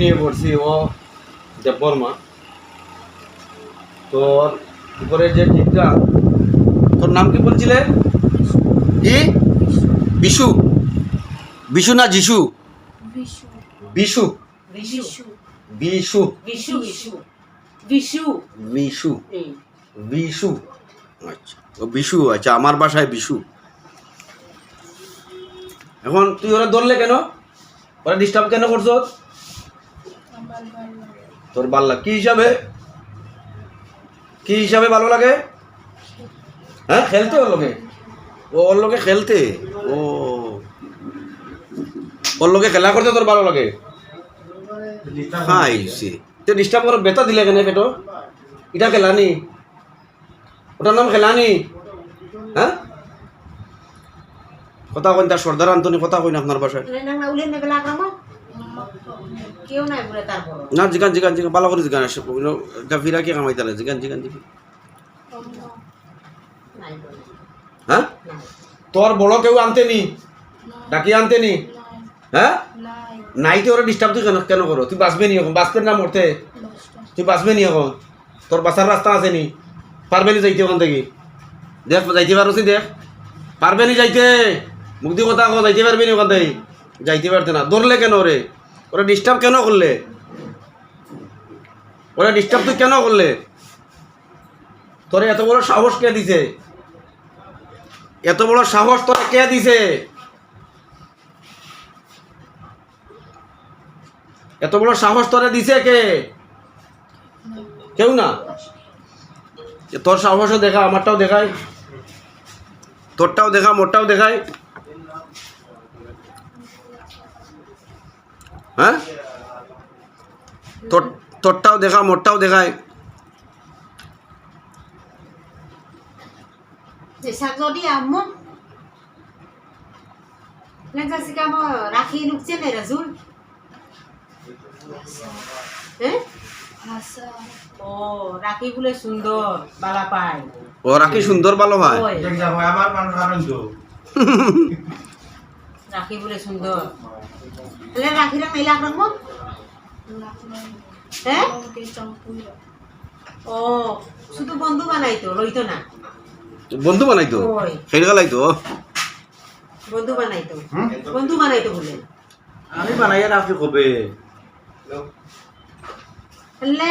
নিয়ে পড়ছি ও দেববর্মা। তোর উপরে যে টিপটা, তোর নাম কি বলছিলে? কি? বিশু? বিশু না যিশু? বিশু। বিশু। বিশু। বিশু। আচ্ছা, ও বিশু। আচ্ছা, আমার বাসায় বিশু। এখন তুই ওরা ধরলে কেন? ওরা ডিস্টার্ব কেন করছ? তোর ভাল লাগে কি হিসাবে? কি হিসাবে ভালো লাগে? হ্যাঁ, খেলতে ওর লোকে? ও ওর লোকে খেলতে? ও ওর লোকে খেলা করতে তোর ভালো লাগে? খাইছে তে ডিস্টার্ব করে বেতা দিলে কেন পেটো? এটা খেলানি? ওটার নাম খেলানি? হ্যাঁ, কথা কইন। তার সর্দার আন্তনি কথা কইন আপনার বাসায়। না, জিগান জিগান জিগান ভালো করে জিগান। আসে ফিরা কি কামাই তাহলে? জিগান জিগান জিগান। হ্যাঁ, তোর বড় কেউ আনতেনি? ডাকি আনতেনি? হ্যাঁ, নাই তো ওরা ডিস্টার্ব তুই কেন কেন করো? তুই বাঁচবে নি এখন? বাঁচতে না মরতে? তুই বাঁচবে নি এখন? তোর বাঁচার রাস্তা আছে নি? পারবে নি যাইতে ওখান থেকে? দেখ যাইতে পারছি, দেখ পারবে নি যাইতে? মুক্তি কথা কো, যাইতে পারবি নি ওখান থেকে? যাইতে পারতে না। ধরলে কেন ওরে? ওরা ডিস্টার্ব কেন করলে? ওরা ডিস্টার্ব তুই কেন করলে? তোরে এত বড় সাহস কে দিছে? এত বড় সাহস তোরে কে দিছে? এত বড় সাহস তোরে দিছে কে? কেউ না। তোর সাহসও দেখা, আমারটাও দেখায়। তোরটাও দেখা, মোরটাও দেখায়। হ্যাঁ, তোরটাও দেখা, মোরটাও দেখায়। রাখি বলে সুন্দর বালা পায়। ও রাখি সুন্দর ভালো হয়। রাখি বলে সুন্দর। তাহলে রাখিরা মেলা রাখবো? হ্যাঁ, ও শুধু বন্ধু বানাইতো, লইতো না। বন্ধু বানাইতো? সেই গালাইতো বন্ধু বানাইতো, বন্ধু বানাইতো বলে। আমি বানাইয়া রাখি কবে? তাহলে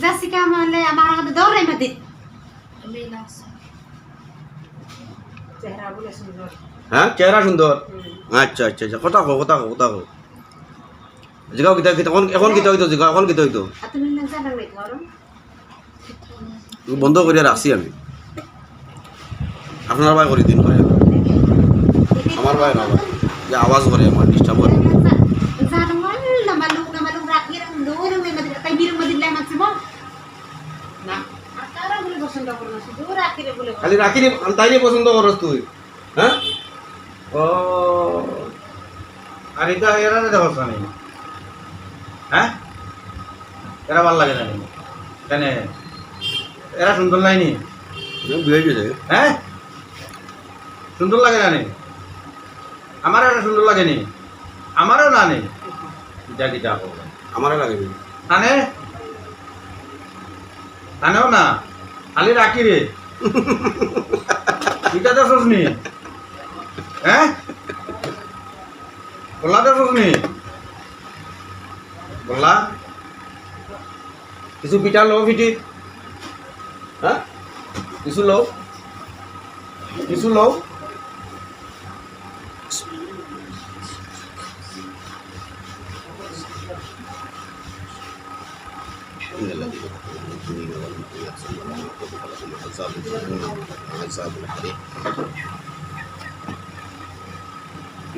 যাচ্ছি কামালে আমার আগে দৌড়াই মাতি। চেহারা বলে সুন্দর। হ্যাঁ, চেহারা সুন্দর। আচ্ছা আচ্ছা আচ্ছা, কথা কো কথা কো কথা কো। জিগাও কিতা কিতা এখন কিতা হইতো? জিগাও এখন কিতা হইতো? তুমি না জানা নাই ধরো বন্ধ করিয়া রাখছি আমি। আপনার ভাই করি দিন করে, আমার ভাই না, যে আওয়াজ করে আমার ডিস্টার্ব করে। খালি রাখি তাইলে পছন্দ করস তুই? হ্যাঁ, ও আর এটা এরা দেখছ না? হ্যাঁ, এরা ভাল লাগে না কেন? এরা সুন্দর লাইনি? বিয়ে গেছে। হ্যাঁ, সুন্দর লাগে না? আমার এটা সুন্দর লাগেনি, আমারও না নেই। যা কি যা আমারও লাগে টানে টানেও না, খালি রাখি রে। এটা দেখছ নি? হ্যাঁ, বললা দেখছ নি? বললা কিছু পিঠা লো পিঠি। হ্যাঁ, কিছু লো, কিছু লো।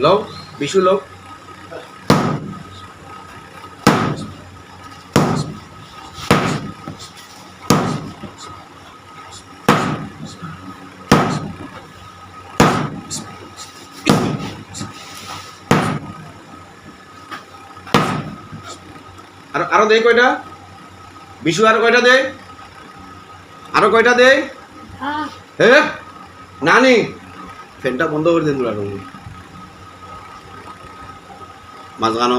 লো বিশু লো। আরো দে কয়টা বিশু, আরো কয়টা দে, আরো কয়টা দে। হ্যাঁ নানি, ফ্যানটা বন্ধ করে দিন মাঝখানো।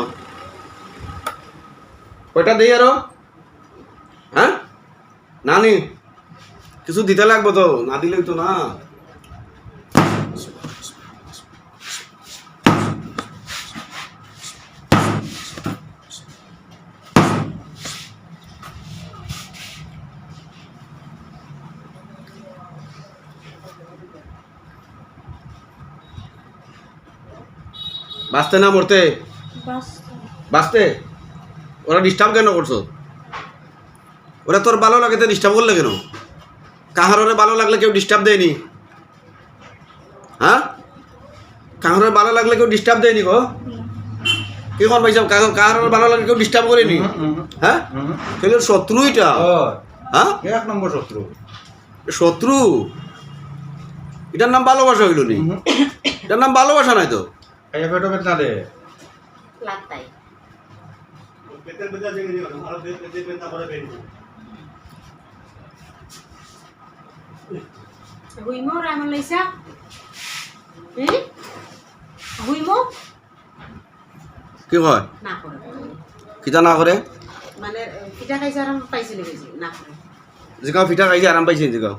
কয়টা দেই আরো? হ্যাঁ না নি কিছু দিতে লাগবো তো, না দিলেই তো না। বাঁচতে না মরতে? বাঁচতে। ওরা ডিস্টার্ব কেন করছো? ওরা তোর ভালো লাগে তো ডিস্টার্ব করলে কেন? কাহারে ভালো লাগলে কেউ ডিস্টার্ব দেয়নি? হ্যাঁ কাহারে ভালো লাগলে কেউ ডিস্টার্ব দেয়নি গো? কি কোন ভাই সাহেব, কাহারে ভালো লাগলে কেউ ডিস্টার্ব করেনি? হ্যাঁ তাহলে শত্রু এটা। হ্যাঁ 1 নম্বর শত্রু। শত্রু? এটার নাম ভালোবাসা হইল নি? এটার নাম ভালোবাসা নাই তো। খাইয়া পেটো বেদনা দে। লাগতাই হুইমো রামন লইছা হুইমো কি কয়? না করে কিতা না করে? মানে পিঠা খাইছে আর পাইছিল গেছি না করে জিগাও পিঠা খাইছে আরাম পাইছে জিগাও।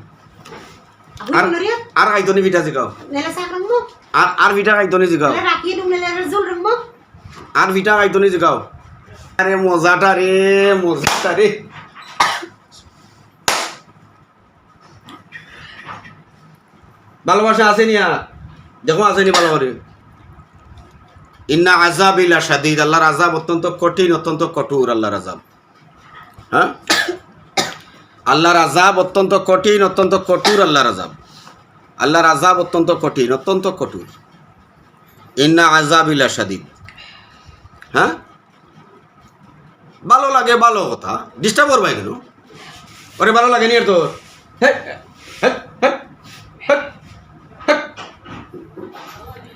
আর হুইমো লরিয়া আর খাইতনি পিঠা জিগাও। নেলা সাক রংমো আর পিঠা খাইতনি জিগাও। নেলা রাখি দুম নেলা জুল রংমো আর পিঠা খাইতনি জিগাও। আরে মজাটা রে, মজাটা রে। ভালোবাসা আছে নি? আর দেখো আসেনি ভালো করে। ইন্না আযাবিলা শাদীদ, আল্লাহর আযাব অত্যন্ত কঠিন, অত্যন্ত কঠোর আল্লাহর আযাব। হ্যাঁ আল্লাহর আযাব অত্যন্ত কঠিন, অত্যন্ত কঠোর আল্লাহর আযাব। আল্লাহর আযাব অত্যন্ত কঠিন, অত্যন্ত কঠোর। ইন্না আযাবিলা শাদীদ। হ্যাঁ ভালো লাগে ভালো কথা, ডিস্টার্ব করবাই কেন? ওরে ভালো লাগেনি আর তোর?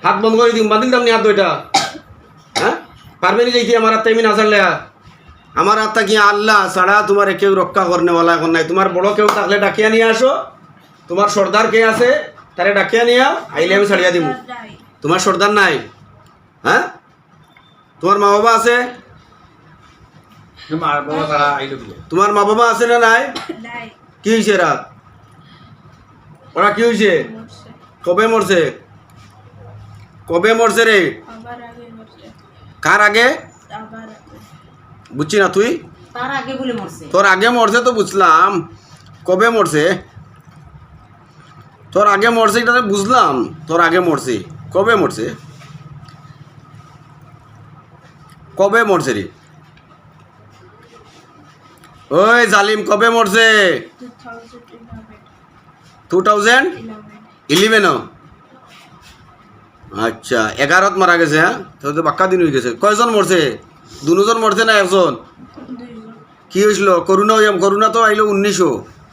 হাত বন্ধ করে দিম, বাঁধিল দাম নি হাত দুইটা। হ্যাঁ পারবে নি যাইতে আমার হাতটা এমনি না ছাড়লে? আমার হাতটা কি আল্লাহ ছাড়া তোমার কেউ রক্ষা করনেওয়ালা এখন নাই। তোমার বড় কেউ থাকলে ডাকিয়া নিয়ে আসো। তোমার সর্দার কে আছে তারে ডাকিয়া নিয়ে আইলে আমি ছাড়িয়া দিব। তোমার সর্দার নাই? হ্যাঁ তোমার মা বাবা আছে? তোমার বাবা তারা আইলো কি? তোমার মা বাবা আছে না নাই? কি হয়েছে রাত? ওরা কি হয়েছে? কবে মরছে? কবে মরছে রে? কার আগে? বুঝছি না তুই? তার আগে বলে মরছে। তোর আগে মরছে তো বুঝলাম, কবে মরছে? তোর আগে মরছে এটা তো বুঝলাম, তোর আগে মরছে। কবে মরছে? কবে মরছে রে? ওই জালিম কবে মরছে? 2011? আচ্ছা 11ত মারা গেছে। হ্যাঁ তো বাক্কা দিন হয়ে গেছে। কয়জন মরছে? দুজন মরছে না একজন? কি হয়েছিল? করোনা তো আইলো 1900।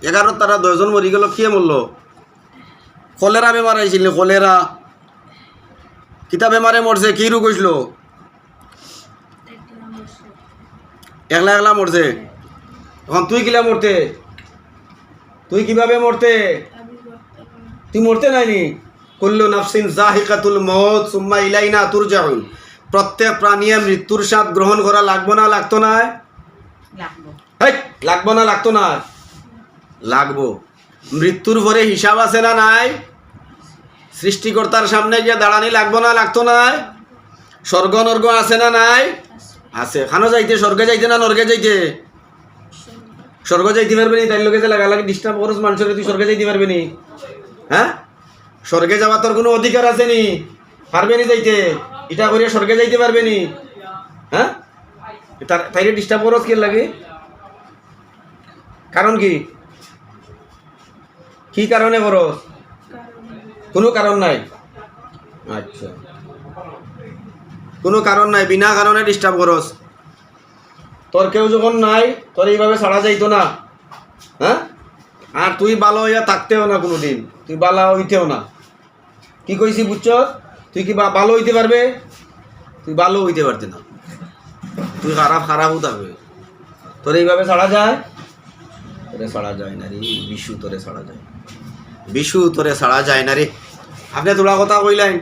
11 তারা 10 জন মরি গেল। কে মরলো? কলেরা বেমার আইছিল, কলেরা। কিতা বেমারে মরছে? কি রোগ হয়েছিল? একলা একলা মরছে। এখন তুই কিলা মরতে? তুই কিভাবে মরতে? তুই মরতে নাইনি? কুল্লু নাফসিন যাহিকাতুল মউত সুম্মা ইলাইনা তুরজাউন। প্রত্যেক প্রাণী মৃত্যুর স্বাদ গ্রহণ করা লাগবো না লাগতো না? লাগবো না লাগতো না? লাগবো। মৃত্যুর পরে হিসাব আছে না নাই? সৃষ্টিকর্তার সামনে গিয়ে দাঁড়ানি লাগবো না লাগতো না? স্বর্গ নর্গ আছে না নাই? আছে। খানো যাইতে স্বর্গে যাইতে না নর্গে যাইতে? স্বর্গ যাইতে পারবে নি? তাই লোকে যে লাগালাগি ডিস্টার্ব করছ মানুষের, তুই স্বর্গে যাইতে পারবে নি? হ্যাঁ স্বর্গে যাওয়ার তোর কোনো অধিকার আছে নি? পারবে নি যাইতে? এটা করিয়া স্বর্গে যাইতে পারবে নি? হ্যাঁ তাইরে ডিস্টার্ব করছ কি লাগে? কারণ কি? কি কারণে করছ? কোনো কারণ নাই। আচ্ছা কোনো কারণ নাই, বিনা কারণে ডিস্টার্ব করছ। তোর কেউ যখন নাই তোর এইভাবে ছাড়া যাইতো না। হ্যাঁ আর তুই ভালো হইয়া থাকতেও না কোনোদিন, তুই ভালো হইতেও না। কি কইছি বুঝছ? তুই কি ভালো হইতে পারবে? তুই ভালো হইতে পারতে না, তুই খারাপও থাকবে। তোর এইভাবে ছাড়া যায়? তোরে ছাড়া যায় না রে বিশু, তোরে ছাড়া যায় বিশু, তোরে ছাড়া যায় না রে। আপনি তোলা কথা কইলেন,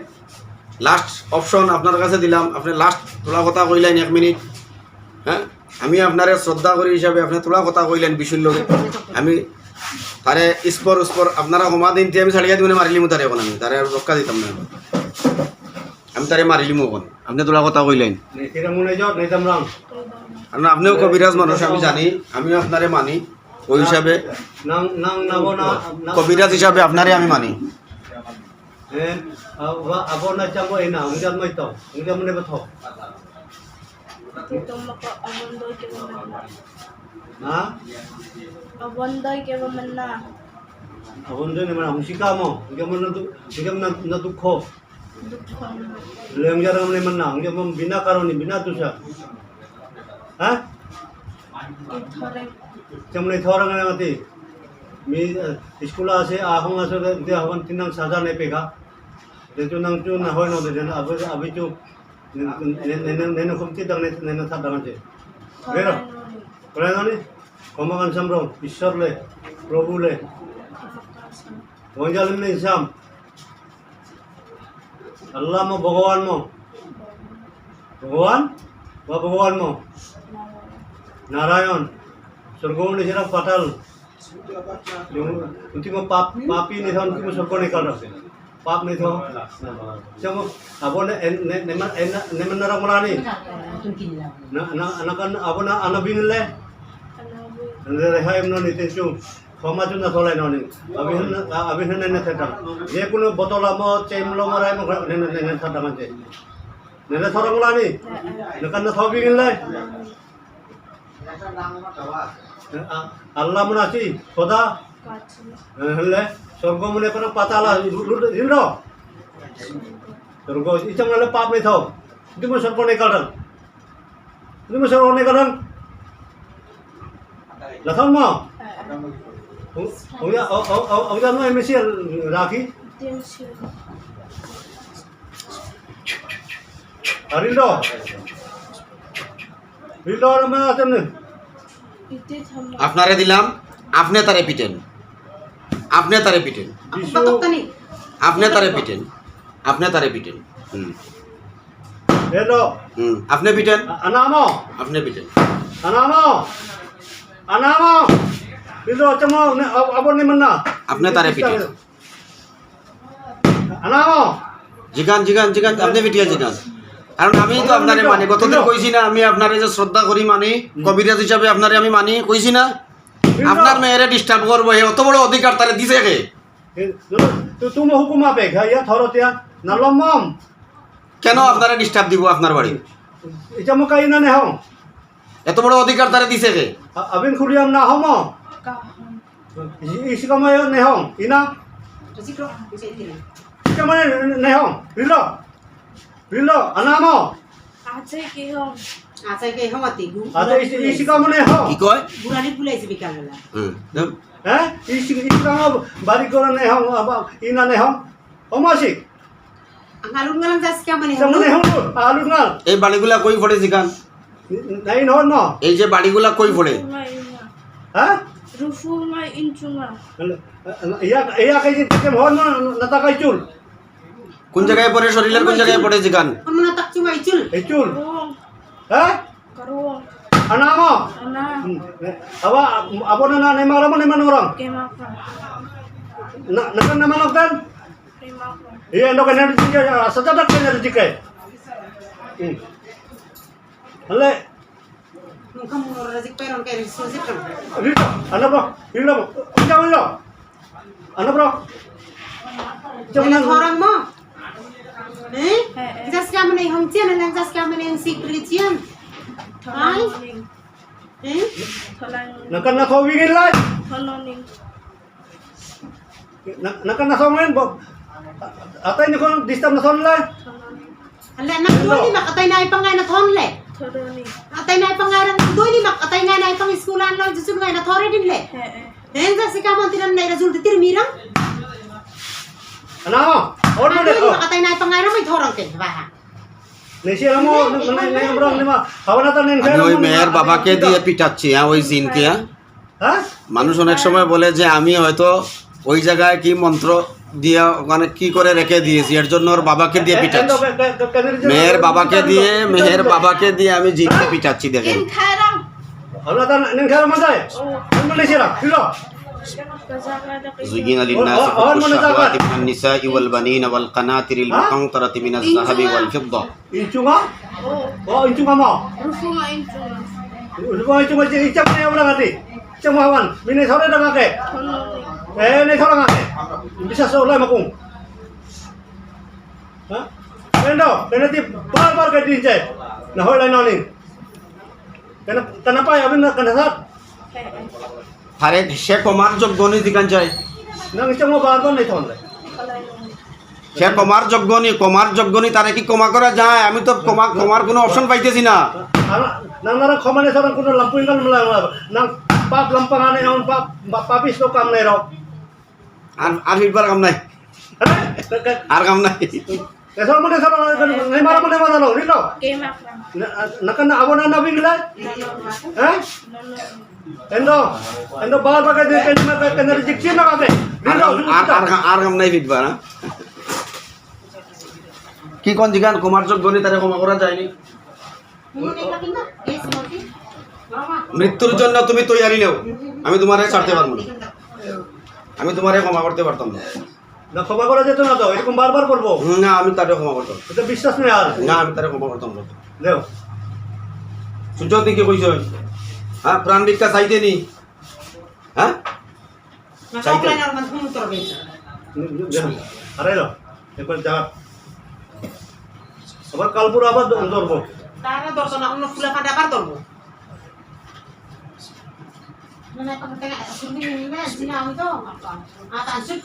লাস্ট অপশন আপনার কাছে দিলাম, আপনি লাস্ট তোলা কথা কইলেন 1 মিনিট। হ্যাঁ আমি আপনারে শ্রদ্ধা করি হিসাবে আপনি তোলা কথা কইলেন বিশুর লগে আমি তারে স্পর স্পর আপনারা ক্ষমা দিন আমি ছাড়িয়ে দিবেন মারিলিমু তারে এখন আমি তারে আর রক্ষা দিতাম না আমি তারে মারিলিমু এখন আপনি তোলা কথা কইলেন কারণ আপনিও কবিরাজ মানুষ আমি জানি আমিও আপনারে মানি ওই হিসাবে কবিরাজ হিসাবে আপনারে আমি মানি Abondoy ke mana? Abondoy naman ang sika mo. Hingga na dukho. Lem jarang naman na. Hingga mo binakaron ni binato siya. Ha? Chamne thorang na mati. Mi school ase ahong ase de hawan tinang saja ne pega. De tu nang tu na hoy no de abi tu nene kumti dang nene thad dang je. Pero Kaya ni Komakan Samro, Ishwarle, Prabhule, Wanjalim ne Isam, Allah mo Bhagawan mo, Bhagawan, wa Bhagawan mo, Narayan, Surgon ni sira Patal, unti mo papi ni thon, unti mo surgon ni kal, pap ni thon, siamo abon neman narang mulani, anakan abon anabin le. রেহাই ননি তেসু সমাজু না চলাই ননি অভিনন্দন নেনে থাকা যে কোনো বোতল আম চেমলো মারাই নেনে নেনে থাকা মাঝে নেনে থরংলানি নেকান না থবি গিলাই আল্লাহ মুনাসি খোদা হলে স্বর্গ মনে করে পাতালা হিল স্বর্গ ইচ্ছা মনে পাপ নেই থাও তুমি স্বর্গ নেই কাটান তুমি স্বর্গ নেই কাটান Lathon mo? Ông ra nói em sẽ ra khi. Rildo. Rildo না আছেন না? আপনারে দিলাম আপনি তারে পিটেন আপনি তারে পিটেন আপনি তারে পিটেন আপনি তারে পিটেন Hello. আপনি পিটেন Anamo. আপনি পিটেন Anamo. Anamo. Rildo চমো abon ni mana? আপনি তারে পিটেন Anamo. জিগান জিগান জিগান আপনি পিটিয়া জিগান কারণ আমি তো আপনারে মানি গতদিন কইছি না আমি আপনারে যে শ্রদ্ধা করি মানি কবিরাজ হিসাবে আপনারে আমি মানি কইছি না আপনার মেয়েরে ডিস্টার্ব করবো অত বড় অধিকার তারে দিছে কে তুমি হুকুম আপে ঘাইয়া থরতিয়া নালমম কেন আপনারে ডিস্টার্ব দিব আপনার বাড়ি এটা মো কাই না নে হও এত বড় অধিকার তারে দিছে কে আবিন খুলিয়াম না হম ইসকামায় নে হও ইনা ইসকামায় নে হও রিলো রিলো আনামো আছে কি হম আচ্ছা কে হমতি আচ্ছা ইসকামায় নে হও কি কয় বুড়ালি বুলাইছে বিকালবেলা হ্যাঁ ইসকামা বাড়ি করে নে হও ইনা নে হও অমাসিক আলুন গালাম যাস কেমন কেমনে হও আলুঙ্গাল এই বাড়িগুলা কই পড়ে জিগান নাই নহন ন এই যে বাড়িগুলা কই পড়ে হ্যাঁ Rufuma inchuma. ইয়া কাই যে হন না তা কাই চুল কোন জায়গায় পড়ে শরীরের কোন জায়গায় পড়ে জিগান অন্য তাক চুমাই চুল এই চুল Karong. হ্যাঁ Karong. আনামো Ana. awa abona na nay mara mo nay manurang Kemaka. na nakan naman ogdan Kemaka. iya ndo kan energy ka sajadak kan energy ka hale mukham munor razik peron kay risosik kan rito ano bro jangan lo ano bro jangan orang mo eh Eh. jas kemen ay hongcian nang jas kemen ay sikritian Ay. Tholoning. eh Tholoning. nakan na thawingin lai Tholoning. nakan na thawingin bo atay ni kon disturb na thon lai ala nak doi makatay na ipangay na thonle Tholoning. atay na ipangaran doi ni makatay nga na ipang iskulan lo jusul nga na thore din le eh jas kemen tinan na result tirmirang ano order doi de makatay na ipangaran may thorang ken ba নেশি আমো নাই বড় নিমা খাওয়ানা তো নেন আমি ওই মেয়ের বাবাকে দিয়ে পিটাচ্ছি হ্যাঁ ওই জিনকে হ্যাঁ মানুষ অনেক সময় বলে যে আমি হয়তো ওই জায়গায় কি মন্ত্র দিয়ে ওখানে কি করে রেখে দিয়েছি এর জন্য ওর বাবাকে দিয়ে পিটাচ্ছি মেয়ের বাবাকে দিয়ে আমি জিনকে পিটাচ্ছি দেখেন In Thailand. Ano ta ning kaya man dai? Ano ni sira? Sila. زين للناس حب الشهوات من النساء والبنين والقناطر المقنطرة من الذهب والفضة Inchunga? Oh, inchunga mo. Rufu nga inchunga. Rufu inchunga si ichang na wala ngati. Ichang mahawan. Mini sore na ngake. Tono ning. Ni sore ngake. Bisa sa ulay makung. Ha? Kendo, ti bar ka din chay. Na hoy lai noning. Kenapa ya abin kanasat? আরে সে কমার যোগ্য নি দিকান চাই Nang ichang mo bar নাই thon lai. Tholay nung. সে কমার যোগ্য নি তারে কি কমা করা যায় আমি তো কমার কোনো অপশন পাইতেছি না Nang nara khomane sarang kuno lampuin kan mulai nang pap lampangane on papis to kam nei ro. আর ফিরবার কাম নাই আর কাম নাই Kesal mo kesal nei mara mo nei lo rilo. Game up lang. Nakan na abona na bigla. Eh? Nono. Endo bar ba ka de kan rejection na kate. Rilo. আর কাম নাই ফিরবার না কি কোন জিগান কমার যোগ্য নি তারে ক্ষমা করা যায়নি Muna ka kinda. Yes, Moti. Mama. মৃত্যুর জন্য তুমি তৈরি নেও আমি তোমারে ছাড়তে পারবো না আমি তোমারে ক্ষমা করতে পারতাম না Na khoma kora jeto na to. Erokom bar korbo. না আমি তারে ক্ষমা করতাম Eta বিশ্বাস nei ar. না আমি তারে ক্ষমা করতাম না Leo. সুযোগ দিকে কইছ হ্যাঁ প্রাণ ভিক্ষা চাইতে নি হ্যাঁ Masok lang naman kumutor din. Are lo. Ekol jaga. Abar kalpura abar dorbo. Tara dorso na kuno pula pada par torbo. Mana pa tengah sini ni sini am to apa? Tansuk.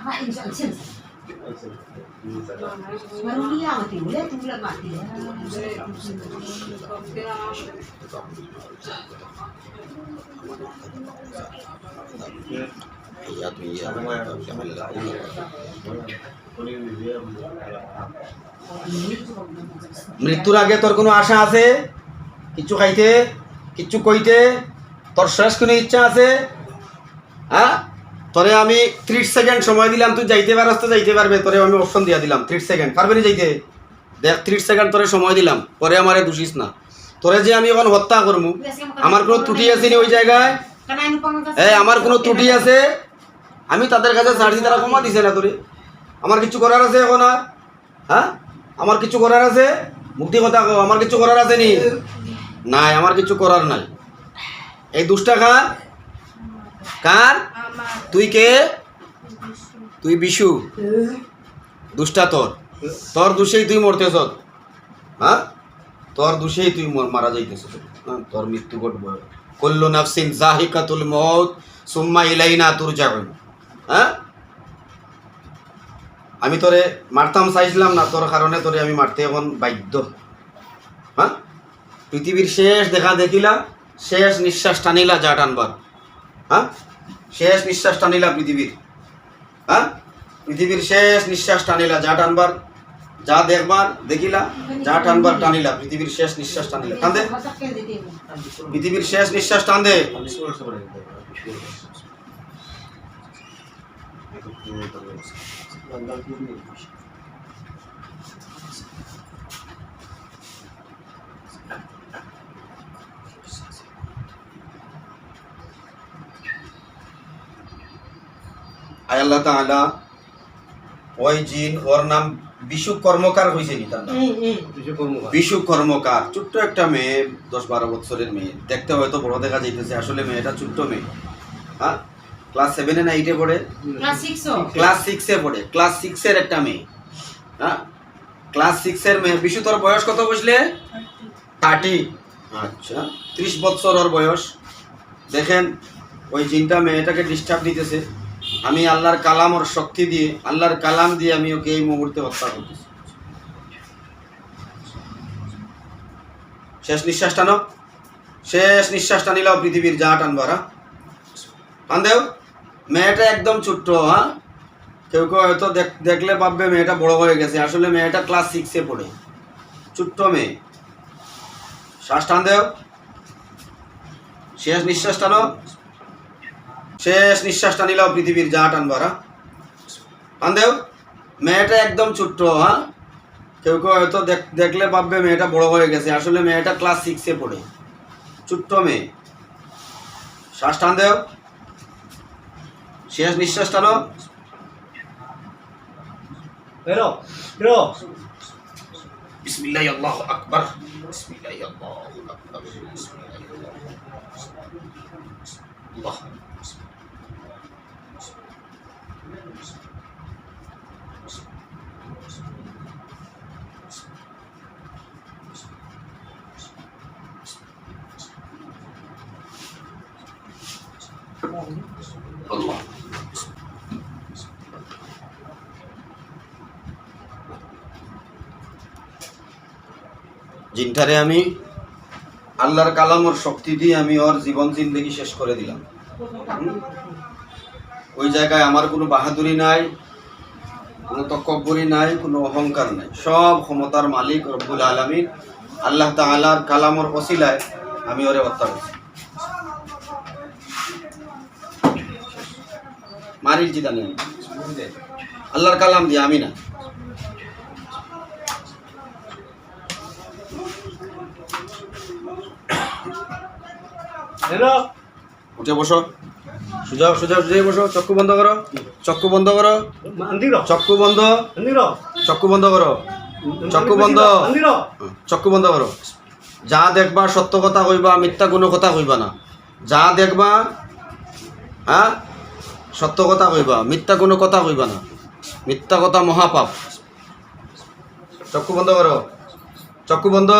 Apa injection? Baru dia mati, boleh tulang mati. মৃত্যুর আগে তোর কোনো আশা আছে কিছু খাইতে কিছু কইতে তোর শেষ কোনো ইচ্ছা আছে হ্যাঁ তোরে আমি 30 সেকেন্ড সময় দিলাম তুই যাইতে পারস তো যাইতে পারবে তোরে আমি অপশন দিয়া দিলাম 30 সেকেন্ড পারবে না যাইতে দেখ 30 সেকেন্ড তোরে সময় দিলাম পরে আমারে দোষিস না তোরে যে আমি এখন হত্যা করবো আমার কোনো ত্রুটি আছে নি ওই জায়গায় আমার কোনো ত্রুটি আছে আমি তাদের কাছে ছাড়ছি তারা ক্ষমা দিছে না তোরে আমার কিছু করার আছে এখন আর হ্যাঁ আমার কিছু করার আছে মুক্তি কথা কও আমার কিছু করার আছে নি নাই আমার কিছু করার নাই এই দুষ্টা কার কার Amar. তুই কে তুই বিশু দুষ্টা তোর দোষেই তুই মরতেছ হ্যাঁ তোর দোষেই তুই মারা যাইতেছ তোর মৃত্যু ঘটবে কুল্লু নাফসিন যাহিকাতুল মউত সুম্মা ইলাইনা তুরজাউন হ্যাঁ আমি তোরে মারতাম চাইছিলাম না তোর কারণে তোরে আমি মারতে এখন বাধ্য হ্যাঁ পৃথিবীর শেষ দেখা দেখিলা শেষ নিঃশ্বাস টানিলা যা টানবার হ্যাঁ শেষ নিঃশ্বাস টানিলা পৃথিবীর হ্যাঁ পৃথিবীর শেষ নিঃশ্বাস টানিলা যা টানবার যা দেখবার দেখিলা যা টানবার টানিলা পৃথিবীর শেষ নিঃশ্বাস টানিলা টান দে পৃথিবীর শেষ নিঃশ্বাস টান দে আয় আল্লাহ তাআলা ওই জিন ওর নাম বিশু কর্মকার হয়েছে নি তার নাম বিশু কর্মকার ছোট্ট একটা মেয়ে 10-12 বছরের মেয়ে দেখতে হয়তো বড় দেখা যাইতেছে আসলে মেয়েটা ছোট্ট মেয়ে হ্যাঁ ক্লাস 7 না 8 এ পড়ে ক্লাস 6 এ পড়ে ক্লাস 6 এর একটা মেয়ে হ্যাঁ ক্লাস 6 এর মেয়ে বিশু তোর বয়স কত বুঝলে 30 আচ্ছা 30 বছর ওর বয়স দেখেন ওই জিনটা মেয়েটাকে ডিস্টার্ব দিতেছে আমি আল্লাহর কালাম ওর শক্তি দিয়ে আল্লাহর কালাম দিয়ে আমি ওকে এই মুহূর্তে হত্যা করতেছি শেষ নিঃশ্বাস টানো শেষ নিঃশ্বাস টানিলাও পৃথিবীর যা টানবার টান দেও মেয়েটা একদম ছোট্ট হ্যাঁ কেউ কেউ হয়তো দেখলে ভাববে মেয়েটা বড় হয়ে গেছে আসলে মেয়েটা ক্লাস 6 এ পড়ে ছোট্ট মেয়ে শ্বাস টান দেও শেষ নিঃশ্বাস টানো শেষ নিঃশ্বাস টানিলাও পৃথিবীর যা টানবার আন্দেও মেয়েটা একদম ছোট্ট, হ্যাঁ কেউ কেউ হয়তো দেখলে ভাববে মেয়েটা বড় হয়ে গেছে, আসলে মেয়েটা ক্লাস 6-এ পড়ে, ছোট্ট মেয়ে। শ্বাস টান দেও, শেষ নিঃশ্বাস টানো। বেরো বেরো বিসমিল্লাহি আল্লাহু আকবার, বিসমিল্লাহি আল্লাহু আকবার, বিসমিল্লাহি আল্লাহ। আল্লাহ জিনটারে আমি আল্লাহর কালামর শক্তি দিয়ে আমি ওর জীবন জিন্দেগি শেষ করে দিলাম। ওই জায়গায় আমার কোনো বাহাদুরি নাই, কোনো তকব্বুরি নাই, কোনো অহংকার নাই। সব ক্ষমতার মালিক রব্বুল আলামিন আল্লাহ তাআলার কালামর ওসিলায় আমি ওরে হত্যা করছি। মারির জিদা নেই আল্লাহর কালাম দিয়ে, আমি না। বেরো উঠে বসো, সোজা সোজা সোজা বসো, চক্ষু বন্ধ করো, চক্ষু বন্ধ করো, আন্দিরো চক্ষু বন্ধ, আন্দিরো চক্ষু বন্ধ করো, চক্ষু বন্ধ, আন্দিরো চক্ষু বন্ধ করো। যা দেখবা সত্য কথা কইবা, মিথ্যা কোনো কথা কইবা না। যা দেখবা, হ্যাঁ সত্য কথা কইবা, মিথ্যা কোনো কথা কইবা না। মিথ্যা কথা মহাপাপ। চক্ষু বন্ধ করো, চক্ষু বন্ধ,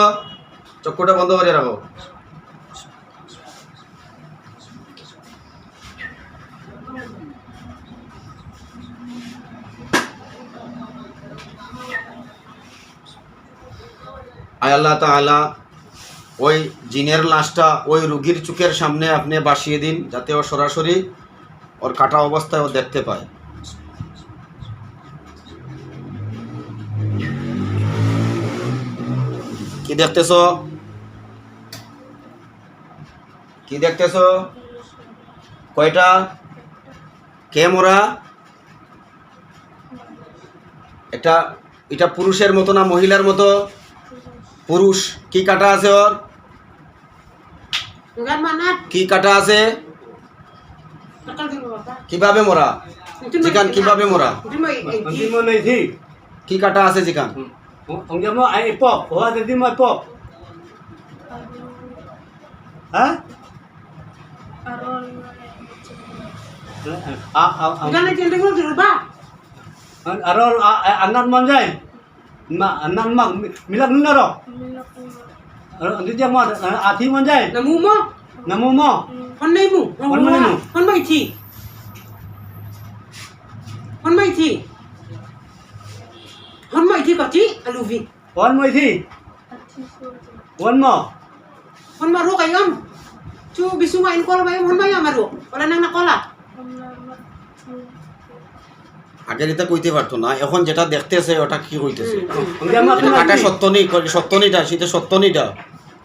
চক্ষুটা বন্ধ করে রাখো। আয় আল্লাহ তাআলা ওই জিনের লাশটা ওই রুগীর চোখের সামনে আপনি বাসিয়ে দিন, যাতে ও সরাসরি ওর কাটা অবস্থায় ও দেখতে পায়। কি দেখতেছ? কি দেখতেছ? কয়টা? কে মোরা? এটা পুরুষের মতো না মহিলার মতো? পুরুষ। কি কাটা আছে ওর? কি কাটা আছে? কিভাবে মোরা? জিকান কিভাবে মোরা? আন্দিমো নেই থি কি কাটা আছে জিকান? অঙ্গমো আই পপ ওয়া দিদি মই পপ হ্যাঁ Aron Aron anan manjay ma anan mang milang naro Andi dia mo ati manjay namu mo Hon nay mu. Hon nay mu. Hon mai thi. Hon mai thi. Hon mai thi bác chí aluvi. wan moi thi wan mo Hon maru kayam. Chu bisu ngain kol bayam hon maya maru. Wala nang nakola. আগে এটা কইতে পারতো না, এখন যেটা দেখতেছে ওটা কি কইতেছে? অঙ্গমো কাটা সত্যনিটা সেটা সত্যনিটা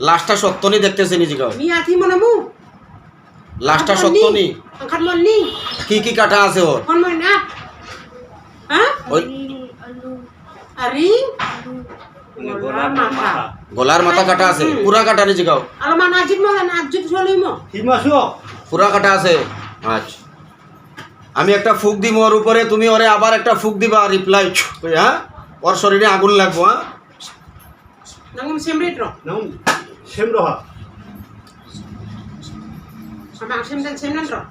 লাশটা সত্যনি দেখতেছে নিজে গাও। Mi athi monamu. লাশটা সত্যনি। Angkat mon ni. কি কাটা আছে ওর? Hon mai na. Ha? ওই Ari. গলার মাথা কাটা আছে, পুরা কাটা নিজে গাও। Alaman ajit mo lan ajit soli mo. thi masuk পুরা কাটা আছে। আচ্ছা আমি একটা ফুক দিব ওর উপরে, তুমি ওরে আবার একটা ফুক দিবা রিপ্লাই, হ্যাঁ ওর শরীরে আগুন লাগবো। হ্যাঁ Nangum semret ro. nang sem roha Sama sem dan semnan ro.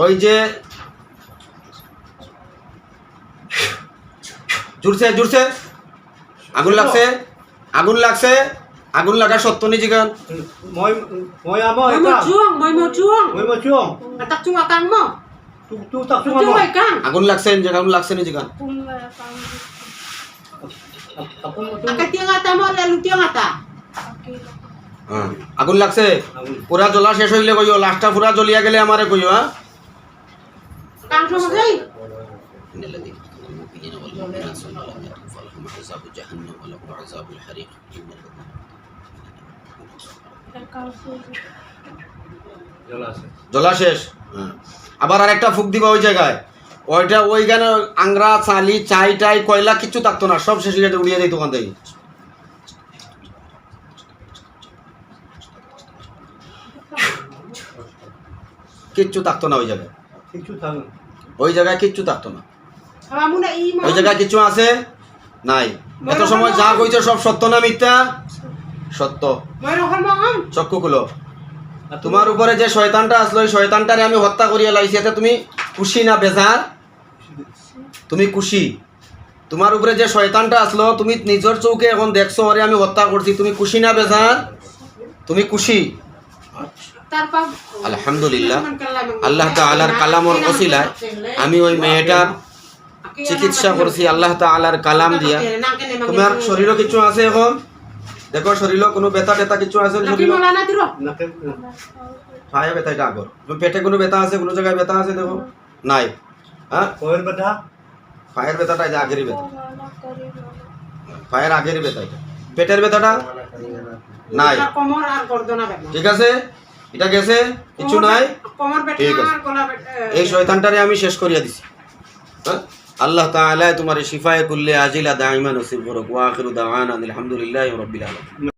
ওই যে জুরছে জুরছে আগুন লাগছে, আগুন লাগছে, আগুন লাগা সত্য নিজে গান। moi amo Moi mo eta chuang, moi mo chuang Atak chung atang mo. tu tak Chung chuang mo mai kang. আগুন লাগছে যে আগুন লাগছে নিজে গান। Akat tiang ata mo lalu tiang ata. হ্যাঁ আগুন লাগছে, পুরা জ্বলা শেষ হইলে কইও, লাশটা পুরা জ্বলিয়া গেলে আমারে কইও। হ্যাঁ Kang so magai. jelas জ্বলা শেষ। হ্যাঁ আবার আরেকটা ফুক দিবা ওই জায়গায়, ওইটা ওইখানে আংরা চালি চাই টাই কয়লা কিচ্ছু থাকতো না, সব শেষ হয়ে যেত, উড়িয়ে যেত ওখান থেকে। কিচ্ছু থাকতো না ওই জায়গায়, কিছু থাকে না। ওই জায়গায় কিচ্ছু থাকতো না। আমুনা ই ওই জায়গায় কিছু আছে নাই। এত সময় যা কইছো সব সত্য না মিথ্যা? সত্য। মই রকম মহম চক্ষু খুলো। তোমার উপরে যে শয়তানটা আসলো, ওই শয়তানটারে আমি হত্যা করিয়া লাইছি, এতে তুমি খুশি না বেজার? তুমি খুশি? তোমার উপরে যে শয়তানটা আসলো, তুমি নিজের চৌকে এখন দেখছো ওরে আমি হত্যা করছি, তুমি খুশি না বেজার? তুমি খুশি? তারপর আলহামদুলিল্লাহ, আল্লাহ তাআলার কালামর ওসিলায় আমি ওই মেয়েটার চিকিৎসা করছি আল্লাহ তাআলার কালাম দিয়া। তোমার শরীরও কিছু আছে এখন? দেখো শরীরও কোনো ব্যথা টেথা কিছু আছে? নাকি শরীরে মলা না দিল নাকে পায়ে ব্যথা, এটা আগর। পেটে কোনো ব্যথা আছে? কোনো জায়গায় ব্যথা আছে? দেখো নাই। হ্যাঁ, কোয়ের ব্যথা পায়ের ব্যথাটা এটা আগেরই ব্যথা, মানা করি না পায়ের আগেরই ব্যথা এটা। পেটের ব্যথাটা নাই, কোমর আর গর্দনা ব্যথা ঠিক আছে, এটা গেছে, কিছু নাই, কোমর ব্যথা ঠিক আছে। আর গলা ব্যথা এই শয়তানটারে আমি শেষ করিয়া দিছি। হ্যাঁ? আল্লাহ তাআলা তোমার শিফায়ে কুল্লি আজিলা দাইমা নসিব করুক। ওয়া আখিরু দাওয়ানা আলহামদুলিল্লাহি রাব্বিল আলামিন।